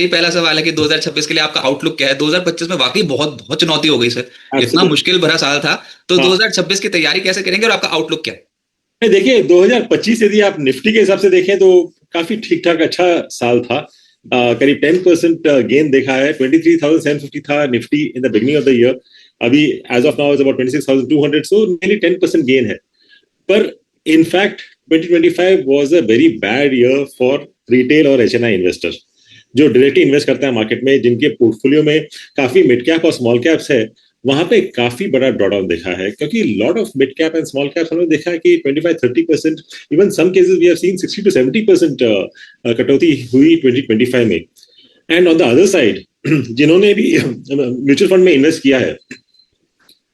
ये पहला सवाल है कि 2026 के लिए आपका आउटलुक क्या है? 2025 में वाकई बहुत बहुत चुनौती हो गई सर, इतना एब्सोल्युटली। मुश्किल भरा साल था, तो हाँ, 2026 की तैयारी कैसे करेंगे और आपका आउटलुक क्या है? नहीं देखिए, 2025 यदि आप निफ्टी के हिसाब से देखें तो काफी ठीक ठाक अच्छा साल था। करीब 10% गेन देखा है। 23,750 था Nifty in the beginning of the year. अभी as of now is about 26,200, so nearly 10% gain है। पर in fact 2025 was a very bad year for retail और एचएनआई इन्वेस्टर जो डायरेक्टली इन्वेस्ट करते हैं मार्केट में, जिनके पोर्टफोलियो में काफी मिड कैप और स्मॉल कैप्स है। वहां पे काफी बड़ा ड्रॉडाउन देखा है, क्योंकि lot of mid cap and small caps हमने देखा है कि 25-30%, even some cases we have seen 60-70% कटौती हुई 2025 में। And on the other side जिन्होंने भी म्यूचुअल फंड में इन्वेस्ट किया है,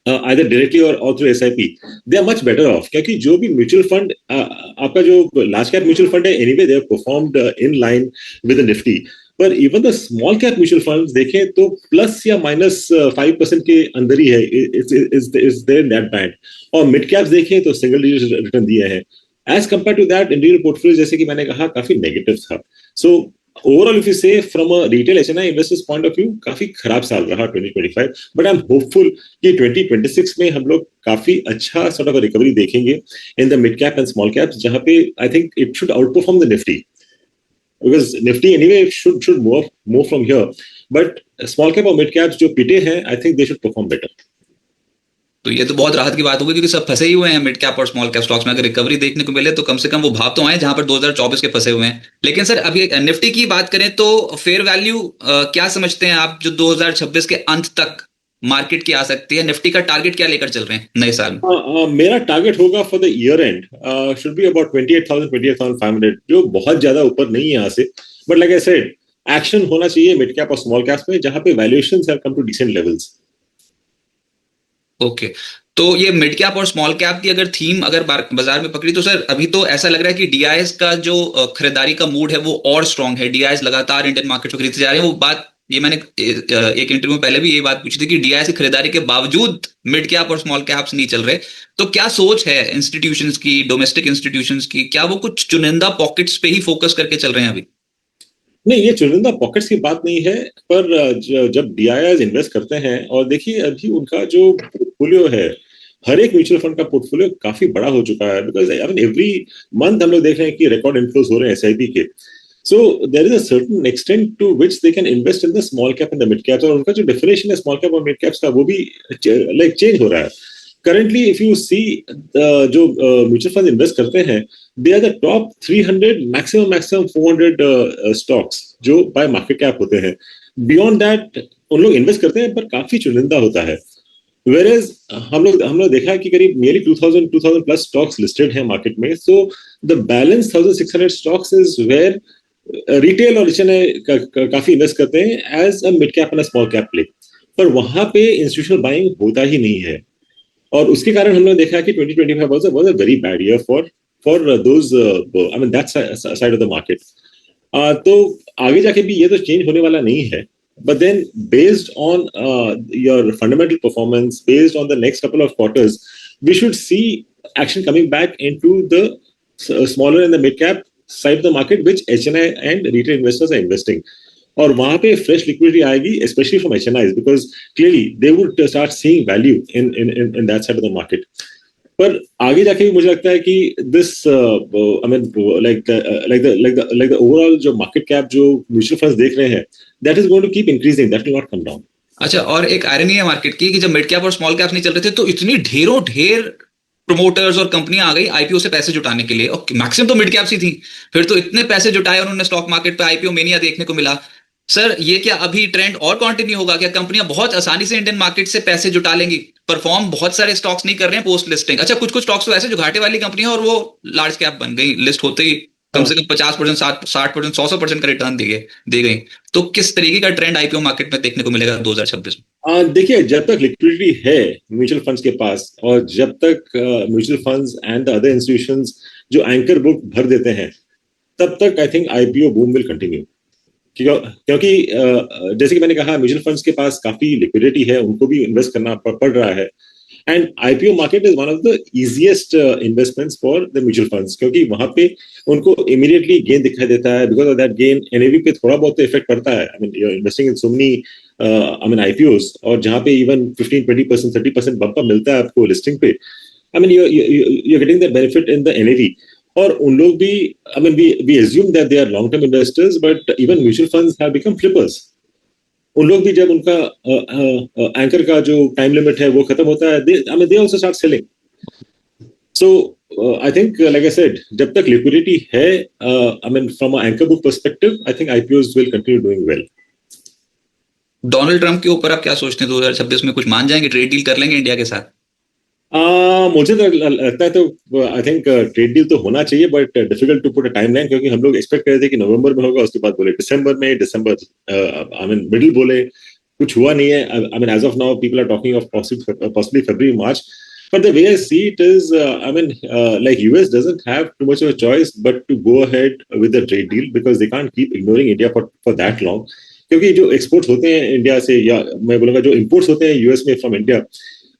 either directly or through SIP, they are much better off, क्योंकि जो भी म्यूचुअल फंड आपका जो लार्ज कैप म्यूचुअल फंड है, anyway they have performed in line with the Nifty. पर even the small cap mutual funds देखें तो प्लस या -5% के अंदर ही है, is there in that band. और मिड कैप्स देखें तो सिंगल डिजिट रिटर्न दिए हैं। As compare to that, Indian portfolio जैसे कि मैंने कहा काफी नेगेटिव था। So overall if you say from a retail HNI investors point of view, काफी खराब साल रहा 2025। बट आई एम होपफुल कि 2026 में हम लोग काफी अच्छा सॉर्ट ऑफ रिकवरी देखेंगे in the mid cap and small caps, जहां पे आई think it should out perform the Nifty, because Nifty anyway should move from here. But small cap और मिड कैप्स जो पिटे हैं, I think they should perform better. तो ये तो बहुत राहत की बात होगी, क्योंकि सब फंसे ही हुए हैं मिड कैप और स्मॉल कैप स्टॉक्स में। अगर रिकवरी देखने को मिले तो कम से कम वो भाव तो आए जहां पर 2024 के फंसे हुए हैं। लेकिन सर अभी निफ्टी की बात करें तो फेयर वैल्यू क्या समझते हैं आप, जो 2026 के अंत तक मार्केट की आ सकती है? निफ्टी का टारगेट क्या लेकर चल रहे हैं नए साल में? मेरा टारगेट होगा for the year end should be about 28,000-28,500, जो बहुत ज्यादा ऊपर नहीं है यहाँ से। But like I said, action होना चाहिए मिड कैप और स्मॉल कैप्स में, जहां पे valuations have come to decent levels. Okay. तो ये मिड कैप और स्मॉल कैप की अगर थीम अगर बाजार में पकड़ी, तो सर अभी तो ऐसा लग रहा है कि डीआईएस का जो खरीदारी का मूड है वो और स्ट्रांग है। डीआईएस लगातार इंडियन मार्केट को खरीदते जा रहे हैं। वो बात ये मैंने एक इंटरव्यू में पहले भी यही बात पूछी थी कि डीआईएस की खरीदारी के बावजूद मिड कैप और स्मॉल कैप्स नहीं चल रहे। तो क्या सोच है इंस्टीट्यूशंस की, डोमेस्टिक इंस्टीट्यूशंस की? क्या वो कुछ चुनिंदा पॉकेट्स पे ही फोकस करके चल रहे हैं अभी? नहीं, ये चुनिंदा पॉकेट्स की बात नहीं है। पर जब डीआईआईज इन्वेस्ट करते हैं, और देखिए अभी उनका जो पोर्टफोलियो है, हर एक म्यूचुअल फंड का पोर्टफोलियो काफी बड़ा हो चुका है। Because I mean every month हम लोग देख रहे हैं कि रिकॉर्ड इनफ्लोज हो रहे हैं एसआईपी के। So there is a certain extent to which they can invest in the small cap and the mid caps, और उनका जो डेफिनेशन है स्मॉल कैप और मिड कैप्स का, वो भी लाइक चेंज हो रहा है। currently if you see जो म्यूचुअल फंड इन्वेस्ट करते हैं, they are the top 300, maximum 400 stocks जो बाय मार्केट कैप होते हैं। बियॉन्ड दैट उन लोग इन्वेस्ट करते हैं, पर काफी चुनिंदा होता है। वेरेज हम लोग देखा है कि करीब नियरली 2000 प्लस स्टॉक्स लिस्टेड हैं मार्केट में। So the balance 1600 stocks is where retail और काफी इन्वेस्ट करते हैं as a mid cap and small cap play. पर वहां पे इंस्टीट्यूशनल बाइंग होता ही नहीं है, और उसके कारण हमने देखा कि 2025 was a very bad year for those I mean that side of the market. तो आगे जाके भी ये तो चेंज होने वाला नहीं है। But then based on your fundamental performance, based on the next couple of quarters, we should see action coming back into the smaller and the mid cap side of the market, which HNI and retail investors are investing. और वहां पे fresh liquidity आएगी, specially from HNIs, because clearly they would start seeing value in in in that side of the market. पर आगे जाके भी मुझे लगता है कि this I mean like the overall जो मार्केट कैप जो म्यूचुअल फंड्स देख रहे हैं, that is going to keep increasing, that will not come down. अच्छा, और एक आयरनी है मार्केट की कि जब मिड कैप और स्मॉल कैप्स नहीं चल रहे थे तो इतनी ढेरों ढेर प्रमोटर्स और कंपनियां आ गई आईपीओ से पैसे जुटाने के लिए, और मैक्सिमम तो मिड कैप्स ही थी। फिर तो इतने पैसे जुटाए उन्होंने, स्टॉक मार्केट पे आईपीओ मेनिया देखने को मिला। सर ये क्या अभी ट्रेंड और कंटिन्यू होगा? क्या कंपनियां बहुत आसानी से इंडियन मार्केट से पैसे जुटा लेंगी? परफॉर्म बहुत सारे स्टॉक्स नहीं कर रहे हैं पोस्ट लिस्टिंग। अच्छा, कुछ कुछ स्टॉक्स तो ऐसे जो घाटे वाली कंपनी है और वो लार्ज कैप बन गई, लिस्ट होते ही कम से कम 50%, 60%, 100% का रिटर्न दी गई। तो किस तरीके का ट्रेंड आईपीओ मार्केट में देखने को मिलेगा 2026 में? देखिए, जब तक लिक्विडिटी है म्यूचुअल फंड्स के पास, और जब तक mutual funds and the other institutions जो एंकर बुक भर देते हैं, तब तक I think IPO boom will continue. क्योंकि जैसे कि मैंने कहा, म्यूचुअल फंड्स के पास काफी लिक्विडिटी है, उनको भी इन्वेस्ट करना पड़ रहा है। And IPO market is one of the easiest investments for the mutual funds, क्योंकि वहां पे उनको इमीडिएटली गेन दिखाई देता है, because of that gain NAV पे थोड़ा बहुत इफेक्ट पड़ता है। I mean you are investing in so many I mean IPOs, और जहां पे इवन 15-20% 30% बम्प मिलता है आपको लिस्टिंग पे, I mean you getting the benefit in the NAV. और उन लोग भी, I mean we assume that they are long term investors, but even mutual funds have become flippers. उन लोग भी जब उनका एंकर का जो टाइम लिमिट है वो खत्म होता है, I mean they also start selling. So I think like I said, जब तक लिक्विडिटी है, I mean from a anchor book perspective, I think IPOs will continue doing well. Donald Trump के ऊपर आप क्या सोचते हैं? 2026 में कुछ मान जाएंगे, ट्रेड डील कर लेंगे इंडिया के साथ? मुझे तो लगता है, तो आई थिंक ट्रेड डील तो होना चाहिए, but difficult to put a timeline, क्योंकि हम लोग एक्सपेक्ट कर रहे थे कि नवंबर में होगा, उसके बाद बोले दिसंबर में, आई मीन मिडिल बोले, कुछ हुआ नहीं है। I mean as of now people are talking of possibly February March, but the way I see it is, I mean, like US doesn't have too much of a choice but to go ahead with the trade deal, because they can't keep ignoring India for that long, क्योंकि जो exports होते हैं India से, या मैं बोलूँगा जो imports होते हैं यूएस में from India,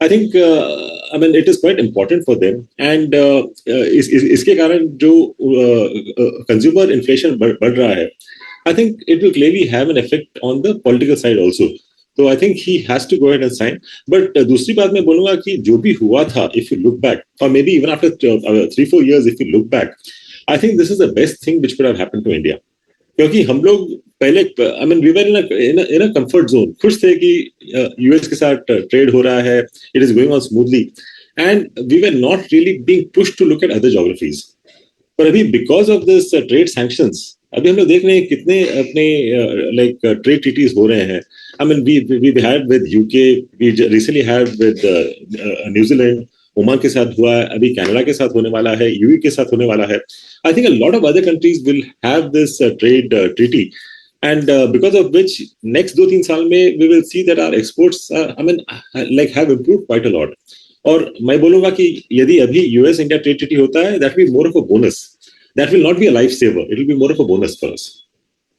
I think I mean it is quite important for them. And इसके कारण जो कंज्यूमर इन्फ्लेशन बढ़ रहा है, I think it will clearly have an effect on the political side also. तो I think he has to go ahead and sign. But दूसरी बात मैं बोलूंगा कि जो भी हुआ था, इफ यू लुक बैक, और maybe even after 3-4 years if you look back, I think this is the best thing which could have happened to India. क्योंकि हम लोग पहले, I mean we were in a comfort zone, खुश थे कि US के साथ trade हो रहा है, it is going on smoothly, and we were not really being pushed to look at other geographies. पर अभी because of this trade sanctions, अभी हम लोग देख रहे हैं कितने अपने लाइक ट्रेड ट्रीटीज हो रहे हैं। I mean we had with UK, we recently had with New Zealand, Oman के साथ हुआ है, अभी कनाडा के साथ होने वाला है, यूएई के साथ होने वाला है। I think a lot of other countries will have this trade treaty, and because of which next 2-3 साल में we will see that our exports, I mean, like have improved quite a lot. और मैं बोलूंगा कि यदि अभी US India trade treaty होता है, that will be more of a bonus. That will not be a lifesaver. It will be more of a bonus for us.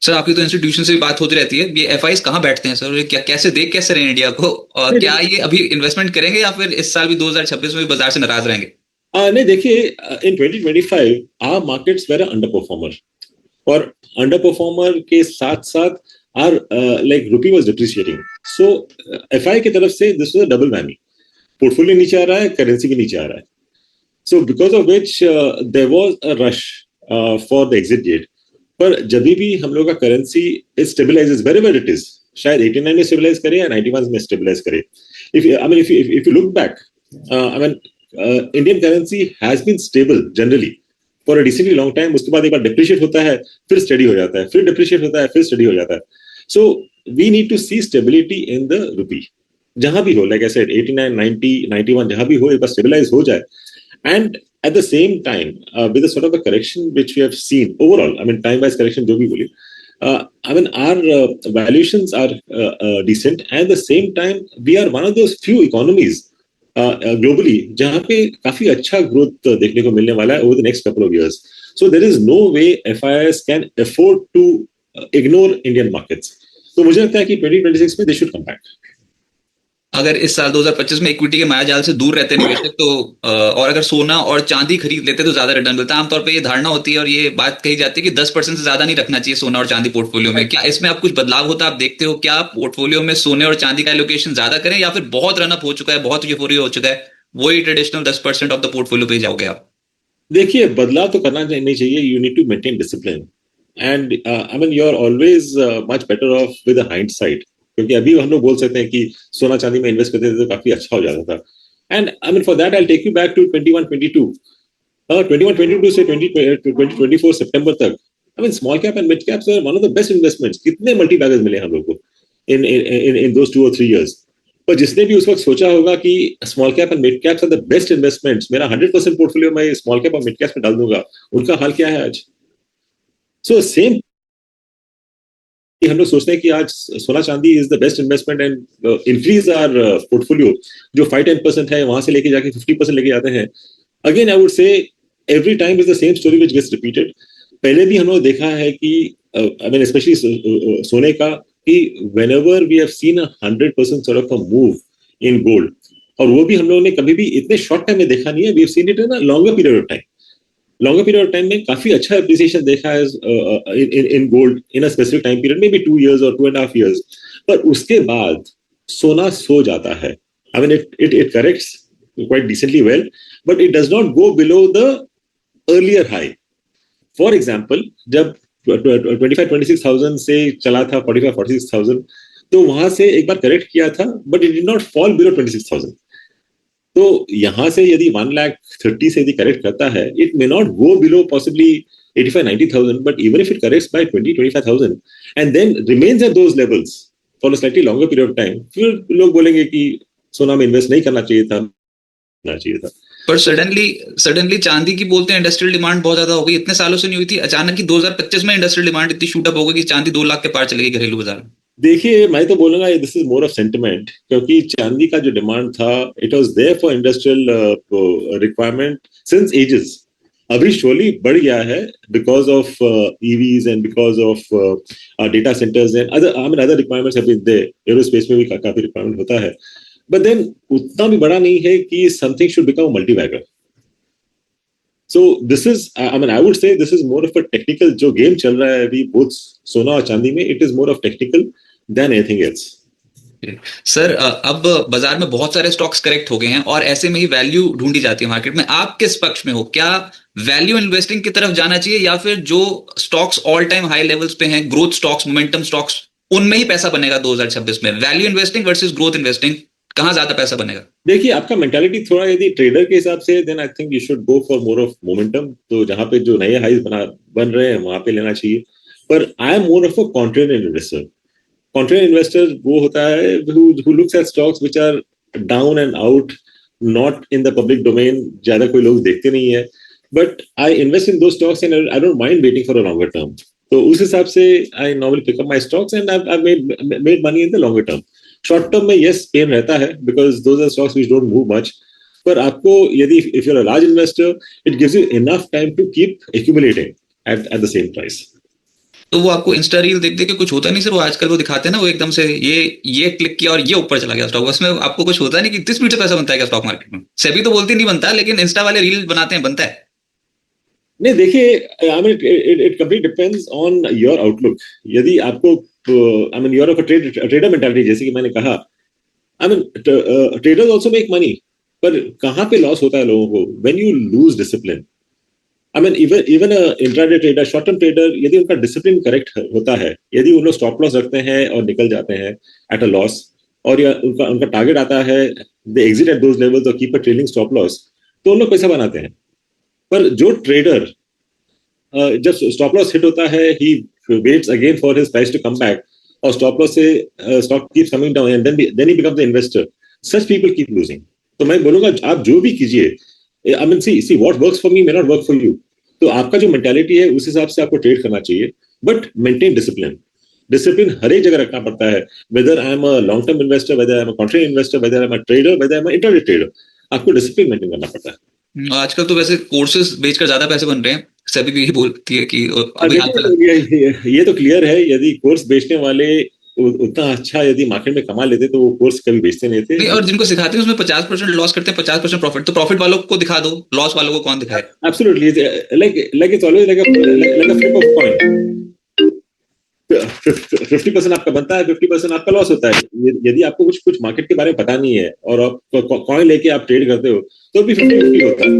Sir, आपकी तो इंस्टीट्यूशन से भी बात होती रहती है, ये एफआईज कहाँ बैठते हैं सर? क्या कैसे रहे हैं इंडिया को, और क्या ये अभी इन्वेस्टमेंट करेंगे या फिर इस साल भी 2026 में भी बाजार से नाराज रहेंगे? नहीं, देखिए, in 2025 our markets were under performer, और अंडर परफॉर्मर के साथ साथ are like rupee was depreciating. So FI की तरफ से this was a double whammy, portfolio नीचे आ रहा है, करेंसी भी नीचे आ रहा है। So because of which there was a rush for the exit date. पर जब भी हम लोग का currency is stabilizes wherever it is, शायद 89 में स्टेबलाइज करे या 91 में स्टेबलाइज करे। If you look back, I mean Indian currency has been stable generally for a decently long time. उसके बाद एक बार depreciate होता है, फिर steady हो जाता है, फिर depreciate होता है, फिर steady हो जाता है। So we need to see stability in the rupee. जहां भी हो, like I said, 89, 90, 91, जहां भी हो, एक बार stabilize हो जाए। And at the same time, with a sort of a correction which we have seen overall, I mean time-wise correction जो भी बोली, I mean our valuations are decent, and at the same time we are one of those few economies globally जहां पे काफी अच्छा growth देखने को मिलने वाला है over the next couple of years. So there is no way FIIs can afford to ignore Indian markets. तो मुझे लगता है कि 2026 में दे शुड कम बैक। अगर इस साल 2025 में इक्विटी के मायाजाल से दूर रहते निवेशक तो और अगर सोना और चांदी खरीद लेते तो ज्यादा रिटर्न मिलता है। आमतौर पे ये धारणा होती है और ये बात कही जाती है कि 10% से ज्यादा नहीं रखना चाहिए सोना और चांदी पोर्टफोलियो में। क्या इसमें आप कुछ बदलाव होता आप देखते हो? क्या पोर्टफोलियो में सोने और चांदी का एलोकेशन ज्यादा करें, या फिर बहुत रनअप हो चुका है, बहुत यूफोरिया हो चुका है, वही ट्रेडिशनल 10% ऑफ द पोर्टफोलियो पे जाओगे आप? देखिए, बदलाव तो करना नहीं चाहिए। You need to maintain discipline, and I mean you are always much better off with hindsight, क्योंकि अभी हम लोग बोल सकते हैं कि सोना चांदी में इन्वेस्ट करते थे तो काफी अच्छा हो जाता था। And I mean for that I take you back to 21-22 से 2024 सितंबर तक। I mean small cap and mid caps are one of the best investments. कितने मल्टी बैगर्स मिले हम लोग को इन दोस 2 or 3 years। पर जिसने भी उस वक्त सोचा होगा कि small cap and mid caps are the best investments, मेरा 100% पोर्टफोलियो मैं स्मॉल कैप और मिड कैप्स में डाल दूंगा, उनका हाल क्या है आज? सो सेम हम लोग सोचते हैं कि आज सोना चांदी is the best investment and increase our portfolio, जो 5-10% है वहां से लेके जाके 50% लेके जाते हैं। Again I would say every time is the same story which gets repeated. पहले भी हम लोग देखा है कि आई मीन स्पेशली सोने का, कि whenever we have seen a 100% sort of a move in gold, और वो भी हम लोगों ने कभी भी इतने शॉर्ट टाइम में देखा नहीं है. We have seen it in a longer period of time में काफी अच्छा एप्रिसिएशन देखा है in gold in a specific time period में भी 2 years और 2.5 years. पर उसके बाद सोना सो जाता है. I mean it corrects quite decently well, but it does not go below the earlier high. For example, जब 25-26,000 से चला था 45-46,000, तो वहां से एक बार करेक्ट किया था, but it did not fall below 26,000. तो यहां से यदि 1,30,000 से यदि करेक्ट करता है, it may not go below possibly 85-90,000, but even if it corrects by 20-25,000 and then remains at those levels for a slightly longer period of time, फिर लोग बोलेंगे कि सोना में इन्वेस्ट नहीं करना चाहिए था, करना चाहिए था. पर सडनली सडनली चांदी की बोलते हैं इंडस्ट्रियल डिमांड बहुत ज्यादा हो गई, इतने सालों से नहीं हुई थी, अचानक ही 2025 में इंडस्ट्रियल डिमांड इतनी शूट अप हो गई कि चांदी 2 लाख के पार चली गई घरेलू बाजार में. देखिए, मैं तो बोलूंगा this is more of sentiment, क्योंकि चांदी का जो डिमांड था, it was there for industrial requirement since ages. अभी शोली बढ़ गया है because of EVs and because of data centers and other requirements have been there. Aerospace में भी काफी रिक्वायरमेंट होता है, बट देन उतना भी बड़ा नहीं है कि something should become multibagger. So this is, I mean, I would say this is more of a technical, जो गेम चल रहा है अभी both सोना और चांदी में, it is more of technical than anything else. Sir, अब बाजार में बहुत सारे स्टॉक्स करेक्ट हो गए हैं और ऐसे में ही वैल्यू ढूंढी जाती है मार्केट में. आप किस पक्ष में हो? क्या वैल्यू इन्वेस्टिंग की तरफ जाना चाहिए या फिर जो stocks all time high levels पे हैं, ग्रोथ स्टॉक्स, मोमेंटम स्टॉक्स, उनमें ही पैसा बनेगा 2026 में? Value investing versus growth investing, कहां ज्यादा पैसा बनेगा? देखिए, आपका मेंटालिटी थोड़ा यदि ट्रेडर के हिसाब से, then I think you should go for more of momentum. तो जहां पे जो नए हाईज बन रहे हैं वहां पे लेना चाहिए. पर I am more of a contrarian investor. Contrarian investor वो होता है who looks at stocks which are down and out, not in the public domain. ज्यादा कोई लोग देखते नहीं है, but I invest in those stocks and I don't mind waiting for a longer term. तो उस हिसाब से I normally pick up my stocks and I've made money in the longer term. Short term में yes pain रहता है because those are stocks which don't move much. पर आपको यदि if you are a large investor, it gives you enough time to keep accumulating at the same price. तो वो आपको Insta reel देख देख के कुछ होता नहीं सर? वो आजकल वो दिखाते हैं ना, वो एकदम से ये क्लिक किया और ये ऊपर चला गया स्टॉक, उसमें आपको कुछ होता नहीं कि किस स्पीड से पैसा बनता है क्या स्टॉक मार्केट में? सेबी तो बोलती नहीं बनता, लेकिन इंस्टा वाले रील बनाते हैं बनता है. नहीं, देखिए, आई mean it complete depends on your outlook. यदि आपको I mean your of a trader mentality, जैसे कि मैंने कहा, I mean traders also make money, पर कहां पे लॉस होता है लोगों को? When you lose discipline. I mean even a intraday trader, short term trader, यदि उनका डिसिप्लिन करेक्ट होता है, यदि उन लोग स्टॉप लॉस रखते हैं और निकल जाते हैं एट अ लॉस, और या उनका टारगेट आता है, दे एग्जिट एट दोज लेवल्स और keep a trailing stop loss, तो उन लोग पैसा बनाते हैं. पर जो ट्रेडर जब स्टॉप लॉस हिट होता है, he waits again for his price to come back, और स्टॉप लॉस से stock keeps coming down and then he becomes the investor. Such people keep losing. तो मैं बोलूंगा, आप जो भी कीजिए, I mean see what works for me may not work for you. तो आपका जो मेंटालिटी है उस हिसाब से आपको ट्रेड करना चाहिए, बट मेंटेन डिसिप्लिन. डिसिप्लिन हर एक जगह रखना पड़ता है. Whether I am a long term investor, whether I am a contrarian investor, whether I am a trader, whether I am a intraday trader, आपको डिसिप्लिन मेंटेन करना पड़ता है. आजकल तो वैसे कोर्सेज बेचकर ज्यादा पैसे बन रहे हैं. सेबी भी यही बोलती है कि अभी देखिए, ये तो क्लियर है, यदि कोर्स बेचने वाले उतना अच्छा यदि मार्केट में कमा लेते तो वो कोर्स कभी बेचते नहीं थे. नहीं, और जिनको सिखाते हैं उसमें 50% लॉस करते हैं, 50% प्रॉफिट. तो प्रॉफिट वालों को दिखा दो, लॉस वालों को कौन दिखाए? Absolutely, like it's always like a flip of coin. 50% आपका बनता है, 50% आपका लॉस होता है. यदि आपको कुछ मार्केट के बारे में पता नहीं है और आप कॉइन लेके आप ट्रेड करते हो, तो भी 50-50 होता है.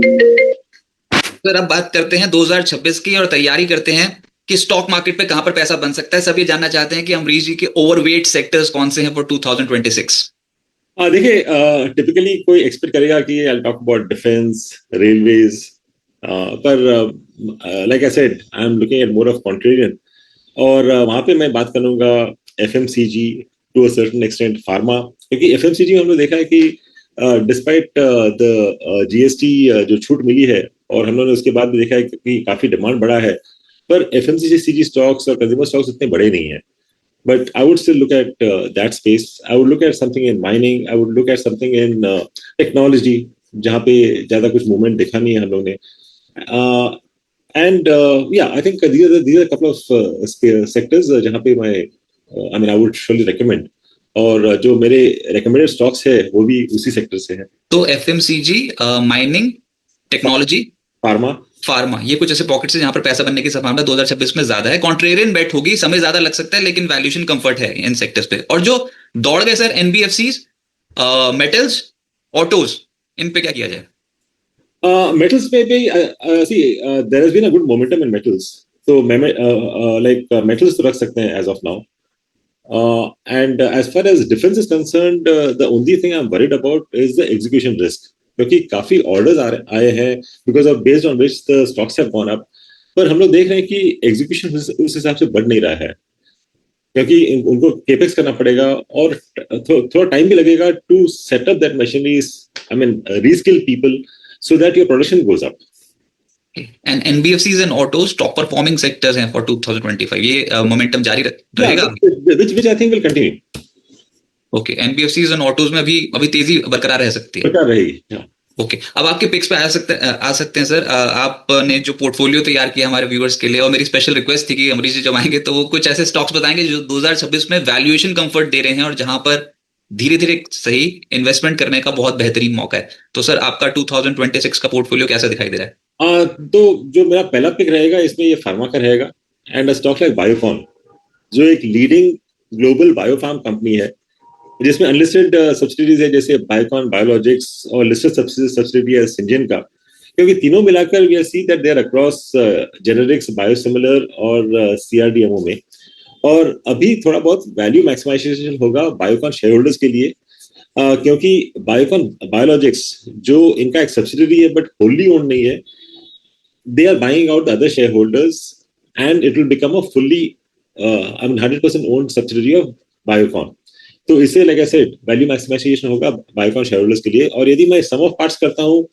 सर, अब बात करते हैं 2026 की और तैयारी करते हैं कि स्टॉक मार्केट पे कहां पर पैसा बन सकता है. सब ये जानना चाहते हैं कि अमरीश जी के ओवरवेट सेक्टर्स कौन से हैं फॉर 2026. देखिए, टिपिकली कोई एक्सपेक्ट करेगा कि I talk about defence, railways, पर like I said, I am looking at more of contrarian. और वहां पे मैं बात करूंगा FMCG, to a certain extent pharma, क्योंकि एफएमसीजी में हम लोग देखा है कि डिस्पाइट द जीएसटी जो छूट मिली है, और हम लोगों ने उसके बाद भी देखा है कि काफी डिमांड बढ़ा है, पर एफएमसीजी स्टॉक्स और कंज्यूमर स्टॉक्स इतने बड़े नहीं है. But I would still look at that space. I would look at something in mining. I would look at something in technology, जहाँ पे ज्यादा कुछ मूवमेंट देखा नहीं है हम लोग ने. And yeah, I think these are a couple of sectors जहाँ पे मैं I mean I would surely recommend. और जो मेरे रिकमेंडेड स्टॉक्स है वो भी उसी सेक्टर से है। तो FMCG, mining, technology, pharma, pharma, ये कुछ ऐसे पॉकेट्स हैं जहां पर पैसा बनने की संभावना 2026 में ज्यादा है। कॉन्ट्रेरियन बेट होगी, समय ज्यादा लग सकता है, लेकिन वैल्यूएशन कंफर्ट है इन सेक्टर्स पे। और जो दौड़ गए सर एनबीएफसीज, मेटल्स, ऑटोज, इन पे क्या किया जाए? मेटल्स पे भी see there has been a good momentum in metals, तो मैं लाइक मेटल्स तो रख सकते हैं as of now. And as far as defense is concerned, the only thing I'm worried about is the execution risk, क्योंकि काफी orders आए हैं because of based on which the stocks have gone up, पर हम लोग देख रहे हैं कि एग्जीक्यूशन उस हिसाब से बढ़ नहीं रहा है, क्योंकि उनको केपेक्स करना पड़ेगा और थोड़ा टाइम भी लगेगा to set up that machineries, I mean reskill people so that your production goes up. And NBFCs and autos top performing sectors हैं फॉर 2025। ये मोमेंटम जारी रहेगा? Which I think will continue. Okay, NBFCs and autos में अभी तेजी बरकरार रह सकती है। बरकरार रहेगी। ओके, अब आपके पिक्स पे आ सकते हैं सर। आपने जो पोर्टफोलियो तैयार किया हमारे व्यूअर्स के लिए, और मेरी स्पेशल रिक्वेस्ट थी कि अमरीश जी जब आएंगे तो वो कुछ ऐसे स्टॉक्स बताएंगे जो 2026 में वैल्यूएशन कंफर्ट दे रहे हैं और जहां पर धीरे धीरे सही इन्वेस्टमेंट करने का बहुत बेहतरीन मौका है। तो सर आपका 2026 का पोर्टफोलियो कैसा दिखाई दे रहा है? तो जो मेरा पहला पिक रहेगा इसमें ये फार्मा का रहेगा, एंड स्टॉक लाइक बायोकॉन, जो एक लीडिंग ग्लोबल बायोफार्म कंपनी है जिसमें अनलिस्टेड सब्सिडीज है जैसे बायोकॉन बायोलॉजिक्स, और लिस्टेड सब्सिडी है सिंजेन का, क्योंकि तीनों मिलाकर we are see that they are across generics, biosimilar और सीआरडीएमओ में। और अभी थोड़ा बहुत वैल्यू मैक्सिमाइजेशन होगा बायोकॉन शेयर होल्डर्स के लिए, क्योंकि बायोकॉन बायोलॉजिक्स जो इनका एक सब्सिडरी है बट होल्ली ओन्ड नहीं है, they are buying out the other shareholders and it will become a fully 100% owned subsidiary of Biocon. तो इससे like I said value maximization होगा बायोकॉन शेयरहोल्डर्स के लिए। और यदि मैं सम ऑफ पार्ट्स करता हूँ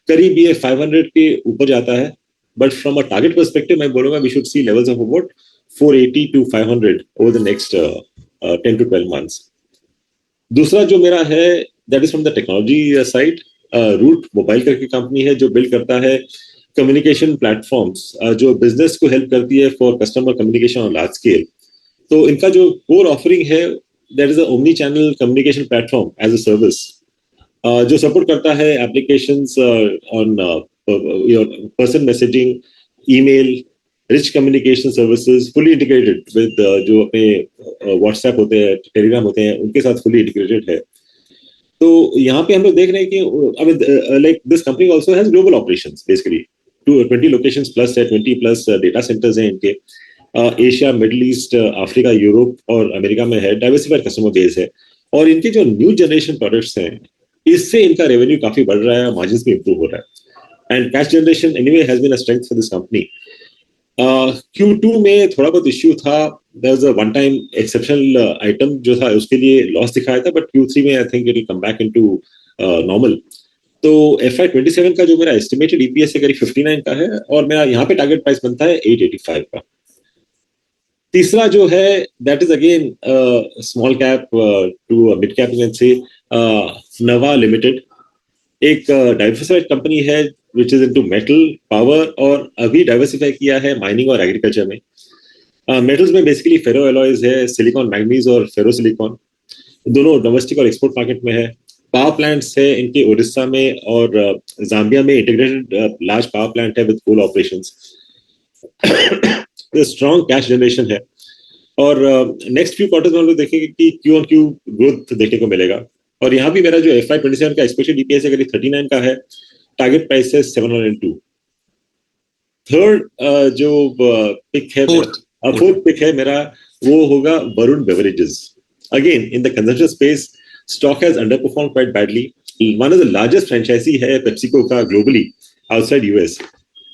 करीब ये 500 के ऊपर जाता है, but from a target perspective मैं बोलूंगा we should see levels of about 480 to 500 over the next 10 to 12 months. दूसरा जो मेरा है that is from the technology side, Route Mobile करके कंपनी है जो बिल्ड करता है कम्युनिकेशन प्लेटफॉर्म्स, जो बिजनेस को हेल्प करती है for customer communication on large scale. तो इनका जो कोर ऑफरिंग है that is omni channel communication platform as a service, जो सपोर्ट करता है applications on person messaging, email, rich communication services, fully integrated with जो अपने व्हाट्सएप होते हैं, टेलीग्राम होते हैं, उनके साथ फुली इंटीग्रेटेड है। तो यहाँ पे हम लोग देख रहे हैं कि आई mean like this company also has global operations, basically 20 locations plus है, 20 प्लस डेटा सेंटर्स हैं इनके, Asia, middle east, Africa, Europe और अमेरिका में है, डाइवर्सिफाइड कस्टमर बेस है। और इनके जो न्यू जनरेशन प्रोडक्ट्स हैं इससे इनका रेवेन्यू काफी बढ़ रहा है, मार्जिन्स भी इंप्रूव हो रहा है, and cash generation anyway has been a strength for this company. Q2 में थोड़ा बहुत इश्यू था, there was a one time exceptional item जो था उसके लिए लॉस दिखाया था, बट Q3 में आई think it will come back into normal. तो FY27 का जो मेरा एस्टिमेटेड ईपीएस है करीब 59 का है, और मेरा यहाँ पे टारगेट प्राइस बनता है 885 का। तीसरा जो है that is again small cap to mid cap, you can say Nava limited, एक डाइवर्सिफाइड कंपनी है which is into metal, power, और अभी डाइवर्सिफाई किया है माइनिंग और एग्रीकल्चर में। मेटल्स में बेसिकली फेरो एलॉयज है, सिलिकॉन मैग्नीज और फेरो सिलिकॉन, दोनों डोमेस्टिक और एक्सपोर्ट मार्केट में है। पावर प्लांट्स है इनके उड़ीसा में और जाम्बिया में, इंटीग्रेटेड लार्ज पावर प्लांट है with coal operations. Strong cash generation है, और नेक्स्ट फ्यू क्वार्टर्स में हम लोग देखेंगे कि क्यू ऑन क्यू ग्रोथ देखने को मिलेगा। और यहाँ भी मेरा जो FY27 का एक्सपेक्टेड ईपीएस है करीब 39 का है, टारगेट प्राइस है 702। थर्ड जो पिक है, फोर्थ पिक है मेरा, वो होगा Varun beverages. Again in the consumption space stock has underperform quite badly. One of the largest franchisee है पेप्सिको का ग्लोबली आउटसाइड यूएस,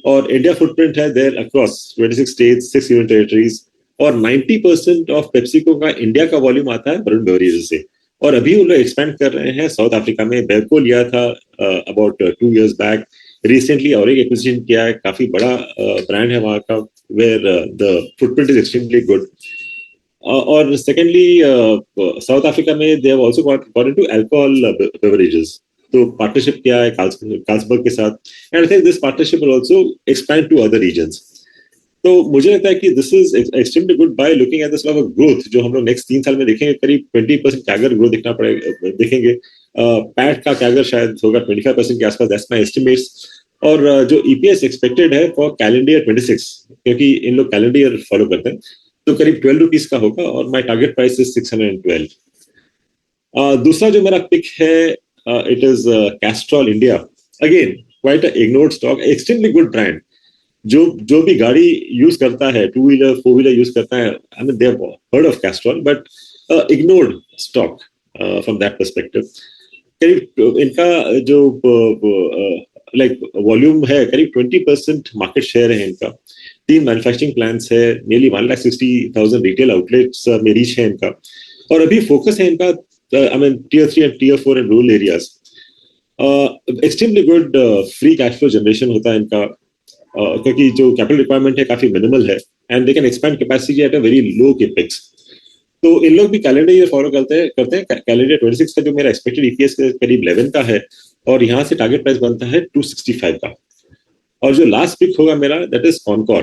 और इंडिया फुटप्रिंट है there across 26 states, 6 union territories, और 90% ऑफ पेप्सिको का इंडिया का वॉल्यूम आता है Varun beverages से। और अभी वो लोग एक्सपेंड कर रहे हैं साउथ अफ्रीका में, बेवको लिया था अबाउट 2 years बैक, रिसेंटली और एक एक्विजिशन किया है, काफी बड़ा ब्रांड है वहाँ का, where the footprint is extremely good. और सेकेंडली साउथ अफ्रीका में they have also got into alcohol beverages, तो पार्टनरशिप किया है कार्लसबर्ग के साथ, and I think this partnership will also expand to other regions. तो मुझे लगता है कि this is extremely good by looking at this level of growth जो हम लोग नेक्स्ट 3 साल में देखेंगे, करीब 20% कैगर ग्रोथ दिखना पड़ेगा, देखेंगे। पैट का कैगर शायद होगा 25% के आसपास, दैट्स माय एस्टिमेट्स। और जो ईपीएस एक्सपेक्टेड है फॉर कैलेंडर ईयर 26, क्योंकि इन लोग कैलेंडर ईयर फॉलो करते हैं, तो करीब 12 रुपीज का होगा, और माय टारगेट प्राइस इज 612। दूसरा जो मेरा पिक है, it is Castrol India. Again quite ignored stock, extremely good brand. जो भी गाड़ी यूज करता है, 2 व्हीलर 4 व्हीलर यूज करता है, I mean they have heard of Castrol, but ignored stock from that perspective. करीब इनका जो लाइक वॉल्यूम है, करीब 20% मार्केट शेयर है इनका। 3 मैन्युफैक्चरिंग प्लांट्स है, नियरली 1,60,000 रिटेल आउटलेट्स में रीच है इनका। और अभी फोकस है इनका, आई मीन टियर 3 एंड tier 4 and rural areas. Extremely good free cash flow generation होता है इनका, क्योंकि जो कैपिटल रिक्वायरमेंट है काफी मिनिमल है, and they can expand capacity at a very low capex. तो इन लोग भी कैलेंडर ईयर फॉलो करते हैं। कैलेंडर 26 का जो मेरा एक्सपेक्टेड ईपीएस करीब 11 का है, और यहाँ से टारगेट प्राइस बनता है 265 का। और जो लास्ट पिक होगा मेरा, that is Concor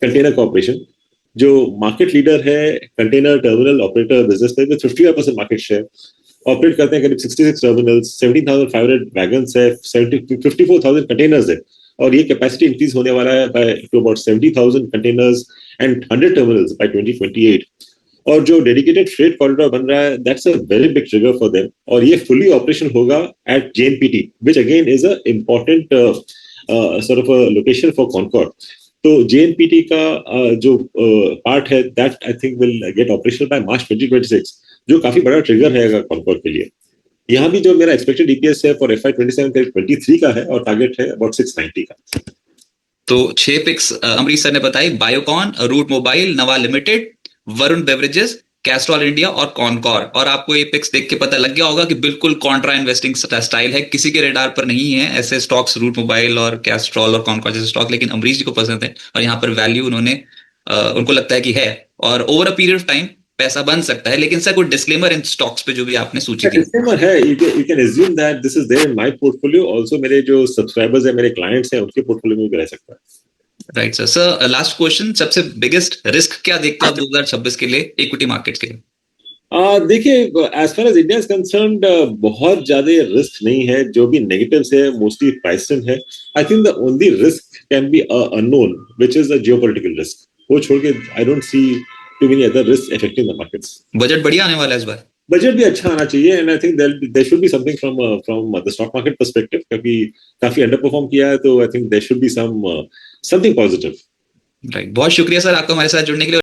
container corporation, जो मार्केट लीडर है कंटेनर टर्मिनल ऑपरेटर बिजनेस में, 55% मार्केट शेयर। ऑपरेट करते हैं करीब 66 टर्मिनल्स, 17,500 वैगन्स है, 54,000 कंटेनर्स है, और ये कैपेसिटी इंक्रीज होने वाला है by to about 70,000 containers and 100 terminals by 2028। और जो डेडिकेटेड फ्रेट कॉरिडोर बन रहा है, that's a very big trigger for them, और ये फुली ऑपरेशन होगा at JNPT, which again is a important sort of location for Concor. तो जेएनपीटी का जो पार्ट है, that I think will get operational by March 2026, जो काफी बड़ा ट्रिगर रहेगा कॉनकॉर के लिए। यहाँ भी जो मेरा एक्सपेक्टेड ईपीएस है फॉर FY 27 23 का है, और टारगेट है अबाउट 690 का। तो 6 पिक्स अमरीश सर ने बताई, बायोकॉन, रूट मोबाइल, नवा limited, Varun beverages, Castrol India और कॉनकॉर। और आपको ये पिक्स देख के पता लग गया होगा कि बिल्कुल कॉन्ट्रा इन्वेस्टिंग स्टाइल है, किसी के रेडार पर नहीं है ऐसे स्टॉक्स, रूट मोबाइल और कैस्ट्रॉल और कॉनकॉर जैसे स्टॉक, लेकिन अमरीश जी को पसंद है और यहाँ पर वैल्यू उन्होंने उनको लगता है कि है, और over a period of time पैसा बन सकता है। लेकिन सर कोई डिस्क्लेमर इन स्टॉक्स पे जो भी आपने सूची दी? डिस्क्लेमर है, you can assume that this is there in my portfolio also, मेरे जो सब्सक्राइबर्स है, मेरे क्लाइंट्स हैं, उनके पोर्टफोलियो में भी रह सकता है। Right sir. Sir last question, सबसे बिगेस्ट रिस्क क्या देखते हो आप 2026 के लिए इक्विटी मार्केट्स के लिए? देखिए, as far as India is concerned, बहुत ज्यादा रिस्क नहीं है। जो भी नेगेटिव्स है मोस्टली प्राइस्ड इन है। I think the only risk can be unknown, which is a geopolitical risk. वो छोड़ के I don't see too many other risk affecting the markets. Budget बढ़िया आने वाला है इस बार? बजट भी अच्छा आना चाहिए, and I think there should be something from the stock market perspective, क्योंकि काफी अंडर परफॉर्म किया है, तो I think there should be something positive. Right, बहुत शुक्रिया सर आपका हमारे साथ जुड़ने के लिए।